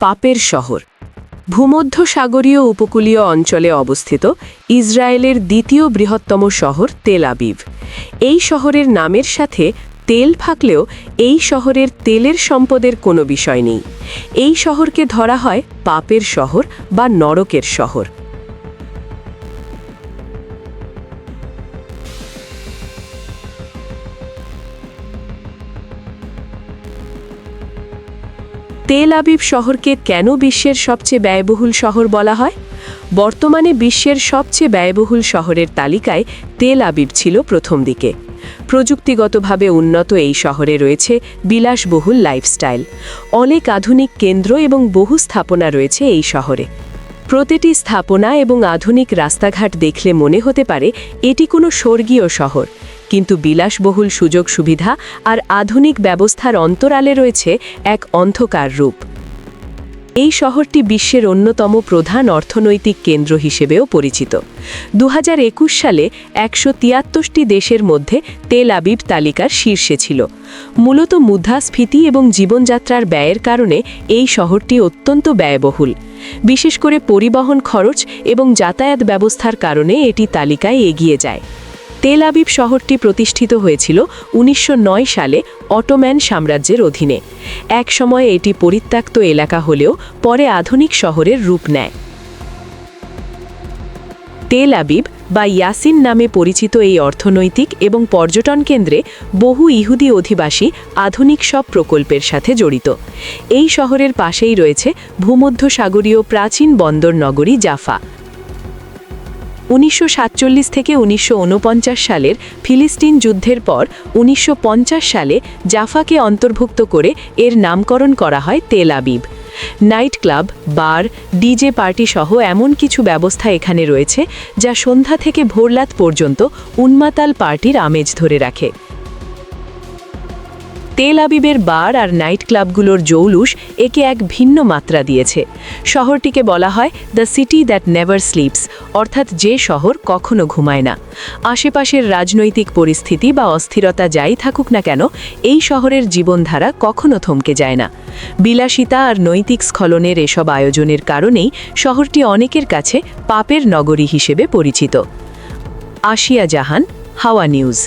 পাপের শহর ভূমধ্যসাগরীয় উপকূলীয় অঞ্চলে অবস্থিত ইসরায়েলের দ্বিতীয় বৃহত্তম শহর তেল আবিব। এই শহরের নামের সাথে তেল থাকলেও এই শহরের তেলের সম্পদের কোনো বিষয় নেই। এই শহরকে ধরা হয় পাপের শহর বা নরকের শহর। তেল আবিব শহরকে কেন বিশ্বের সবচেয়ে ব্যয়বহুল শহর বলা হয়? বর্তমানে বিশ্বের সবচেয়ে ব্যয়বহুল শহরের তালিকায় তেল আবিব ছিল প্রথম দিকে। প্রযুক্তিগতভাবে উন্নত এই শহরে রয়েছে বিলাসবহুল লাইফস্টাইল, অনেক আধুনিক কেন্দ্র এবং বহু স্থাপনা রয়েছে এই শহরে। প্রতিটি স্থাপনা এবং আধুনিক রাস্তাঘাট দেখলে মনে হতে পারে এটি কোনো স্বর্গীয় শহর, কিন্তু বিলাসবহুল সুযোগ সুবিধা আর আধুনিক ব্যবস্থার অন্তরালে রয়েছে এক অন্ধকার রূপ। এই শহরটি বিশ্বের অন্যতম প্রধান অর্থনৈতিক কেন্দ্র হিসেবেও পরিচিত। 2021 সালে 173টি দেশের মধ্যে তেল আবিব তালিকার শীর্ষে ছিল। মূলত মুদ্রাস্ফীতি এবং জীবনযাত্রার ব্যয়ের কারণে এই শহরটি অত্যন্ত ব্যয়বহুল। বিশেষ করে পরিবহন খরচ এবং যাতায়াত ব্যবস্থার কারণে এটি তালিকায় এগিয়ে যায়। তেল আবিব শহরটি প্রতিষ্ঠিত হয়েছিল 1909 সালে অটোম্যান সাম্রাজ্যের অধীনে। এক সময় এটি পরিত্যক্ত এলাকা হলেও পরে আধুনিক শহরের রূপ নেয়। তেল আবিব বা ইয়াসিন নামে পরিচিত এই অর্থনৈতিক এবং পর্যটন কেন্দ্রে বহু ইহুদি অধিবাসী আধুনিক সব প্রকল্পের সাথে জড়িত। এই শহরের পাশেই রয়েছে ভূমধ্যসাগরীয় প্রাচীন বন্দর নগরী জাফা। 1947 থেকে 1949 সালের ফিলিস্তিন যুদ্ধের পর 1950 সালে জাফাকে অন্তর্ভুক্ত করে এর নামকরণ করা হয় তেল আবিব। নাইট ক্লাব, বার, ডিজে পার্টি সহ এমন কিছু ব্যবস্থা এখানে রয়েছে যা সন্ধ্যা থেকে ভোররাত পর্যন্ত উন্মাতাল পার্টির আমেজ ধরে রাখে। তেল আবিবের বার আর নাইট ক্লাবগুলোর জৌলুস একে এক ভিন্ন মাত্রা দিয়েছে। শহরটিকে বলা হয় the city that never sleeps, অর্থাৎ যে শহর কখনো ঘুমায় না। আশেপাশের রাজনৈতিক পরিস্থিতি বা অস্থিরতা যাই থাকুক না কেন, এই শহরের জীবনধারা কখনো থমকে যায় না। বিলাসিতা আর নৈতিক স্খলনের এসব আয়োজনের কারণেই শহরটি অনেকের কাছে পাপের নগরী হিসেবে পরিচিত। আসিয়া জাহান, হাওয়া নিউজ।